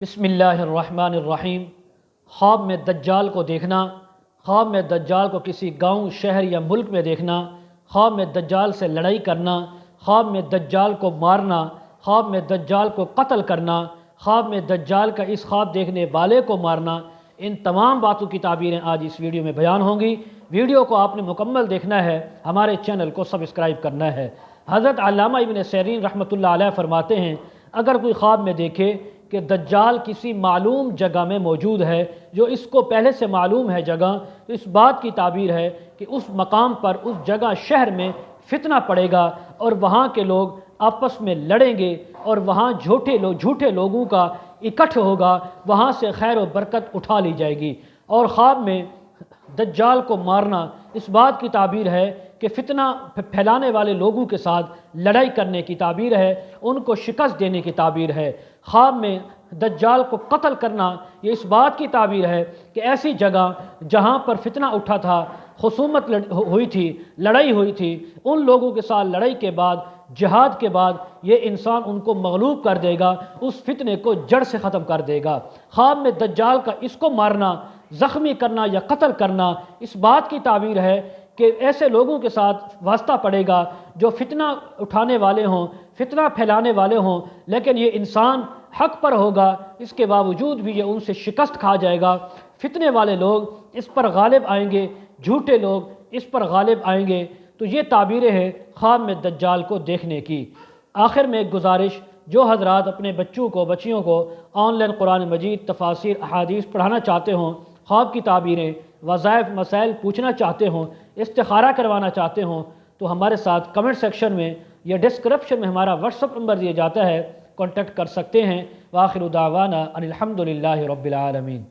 بسم اللہ الرحمن الرحیم۔ خواب میں دجال کو دیکھنا، خواب میں دجال کو کسی گاؤں، شہر یا ملک میں دیکھنا، خواب میں دجال سے لڑائی کرنا، خواب میں دجال کو مارنا، خواب میں دجال کو قتل کرنا، خواب میں دجال کا اس خواب دیکھنے والے کو مارنا، ان تمام باتوں کی تعبیریں آج اس ویڈیو میں بیان ہوں گی۔ ویڈیو کو آپ نے مکمل دیکھنا ہے، ہمارے چینل کو سبسکرائب کرنا ہے۔ حضرت علامہ ابن سیرین رحمۃ اللہ علیہ فرماتے ہیں، اگر کوئی خواب میں دیکھے کہ دجال کسی معلوم جگہ میں موجود ہے، جو اس کو پہلے سے معلوم ہے جگہ، تو اس بات کی تعبیر ہے کہ اس مقام پر، اس جگہ، شہر میں فتنہ پڑے گا اور وہاں کے لوگ آپس میں لڑیں گے اور وہاں جھوٹے لوگوں کا اکٹھ ہوگا، وہاں سے خیر و برکت اٹھا لی جائے گی۔ اور خواب میں دجال کو مارنا اس بات کی تعبیر ہے کہ فتنہ پھیلانے والے لوگوں کے ساتھ لڑائی کرنے کی تعبیر ہے، ان کو شکست دینے کی تعبیر ہے۔ خواب میں دجال کو قتل کرنا یہ اس بات کی تعبیر ہے کہ ایسی جگہ جہاں پر فتنہ اٹھا تھا، خصومت ہوئی تھی، لڑائی ہوئی تھی، ان لوگوں کے ساتھ لڑائی کے بعد، جہاد کے بعد یہ انسان ان کو مغلوب کر دے گا، اس فتنے کو جڑ سے ختم کر دے گا۔ خواب میں دجال کا اس کو مارنا، زخمی کرنا یا قتل کرنا اس بات کی تعبیر ہے کہ ایسے لوگوں کے ساتھ واسطہ پڑے گا جو فتنہ اٹھانے والے ہوں، فتنہ پھیلانے والے ہوں، لیکن یہ انسان حق پر ہوگا، اس کے باوجود بھی یہ ان سے شکست کھا جائے گا۔ فتنے والے لوگ اس پر غالب آئیں گے، جھوٹے لوگ اس پر غالب آئیں گے۔ تو یہ تعبیریں ہیں خواب میں دجال کو دیکھنے کی۔ آخر میں ایک گزارش، جو حضرات اپنے بچیوں کو آن لائن قرآن مجید، تفاسیر، احادیث پڑھانا چاہتے ہوں، خواب کی تعبیریں، وظائف، مسائل پوچھنا چاہتے ہوں، استخارہ کروانا چاہتے ہوں، تو ہمارے ساتھ کمنٹ سیکشن میں یا ڈسکرپشن میں ہمارا واٹس ایپ نمبر دیا جاتا ہے، کانٹیکٹ کر سکتے ہیں۔ وآخر دعوانا ان الحمد للہ رب العالمین۔